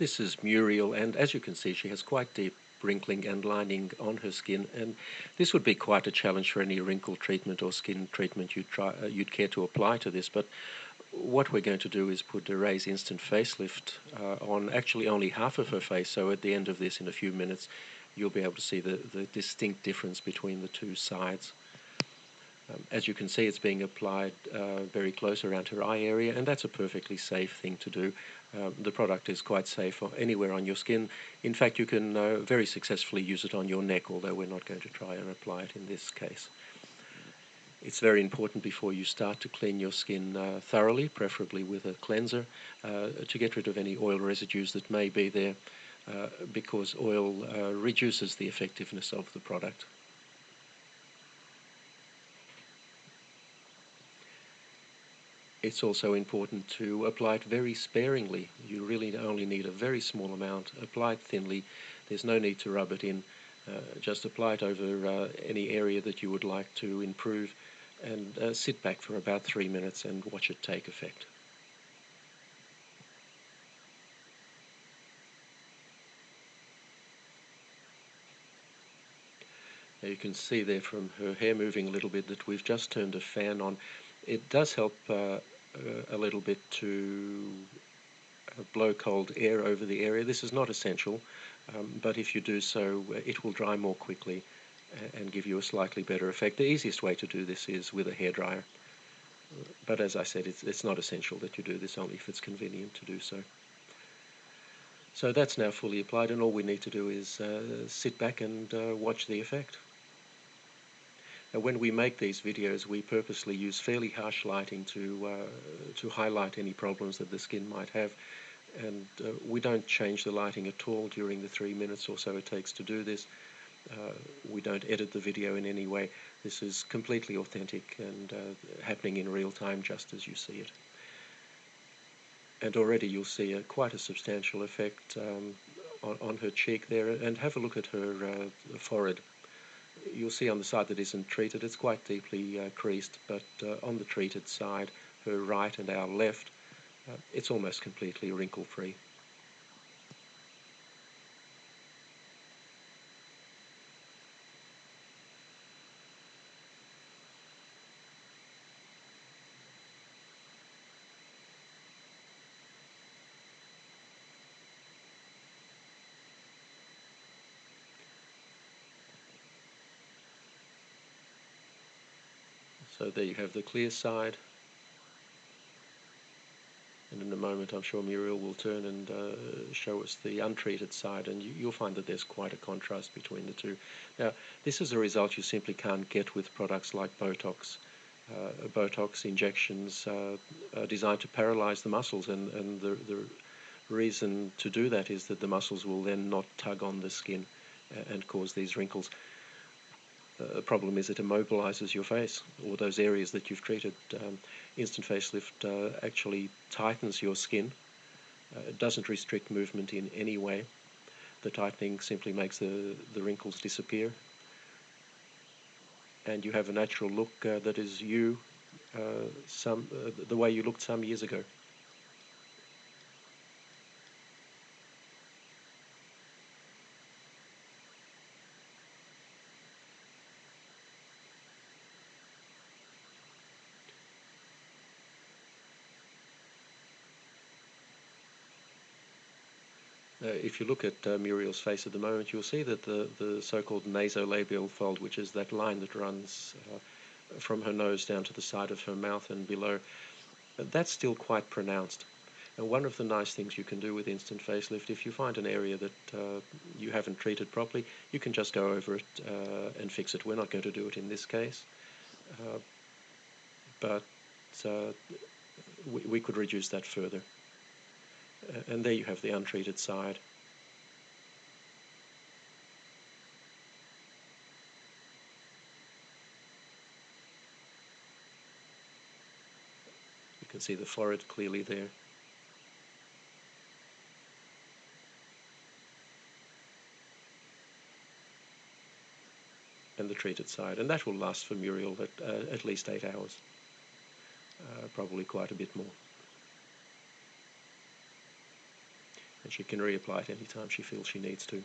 This is Muriel, and as you can see, she has quite deep wrinkling and lining on her skin, and this would be quite a challenge for any wrinkle treatment or skin treatment you'd care to apply to this. But what we're going to do is put a Raise Instant Facelift on actually only half of her face, so at the end of this, in a few minutes, you'll be able to see the distinct difference between the two sides. As you can see, it's being applied very close around her eye area, and that's a perfectly safe thing to do. The product is quite safe anywhere on your skin. In fact, you can very successfully use it on your neck, although we're not going to try and apply it in this case. It's very important before you start to clean your skin thoroughly, preferably with a cleanser, to get rid of any oil residues that may be there, because oil reduces the effectiveness of the product. It's also important to apply it very sparingly. You really only need a very small amount. Apply it thinly. There's no need to rub it in. Just apply it over any area that you would like to improve, and sit back for about 3 minutes and watch it take effect. Now you can see there from her hair moving a little bit that we've just turned a fan on. It does help a little bit to blow cold air over the area. This is not essential, but if you do so, it will dry more quickly and give you a slightly better effect. The easiest way to do this is with a hairdryer, but as I said, it's not essential that you do this, only if it's convenient to do so. So that's now fully applied, and all we need to do is sit back and watch the effect. Now, when we make these videos, we purposely use fairly harsh lighting to highlight any problems that the skin might have, and we don't change the lighting at all during the 3 minutes or so it takes to do this. We don't edit the video in any way. This is completely authentic and happening in real time, just as you see it. And already you'll see quite a substantial effect on her cheek there, and have a look at her forehead. You'll see on the side that isn't treated, it's quite deeply creased, but on the treated side, her right and our left, it's almost completely wrinkle-free. So there you have the clear side, and in a moment I'm sure Muriel will turn and show us the untreated side, and you'll find that there's quite a contrast between the two. Now, this is a result you simply can't get with products like Botox. Botox injections are designed to paralyze the muscles, and the reason to do that is that the muscles will then not tug on the skin and cause these wrinkles. The problem is it immobilizes your face, or those areas that you've treated. Instant facelift actually tightens your skin. It doesn't restrict movement in any way. The tightening simply makes the wrinkles disappear, and you have a natural look that is you, the way you looked some years ago. If you look at Muriel's face at the moment, you'll see that the so-called nasolabial fold, which is that line that runs from her nose down to the side of her mouth and below, that's still quite pronounced. And one of the nice things you can do with instant facelift, if you find an area that you haven't treated properly, you can just go over it and fix it. We're not going to do it in this case, but we could reduce that further. And there you have the untreated side. You can see the forehead clearly there. And the treated side. And that will last for Muriel at least 8 hours. Probably quite a bit more. She can reapply it anytime she feels she needs to.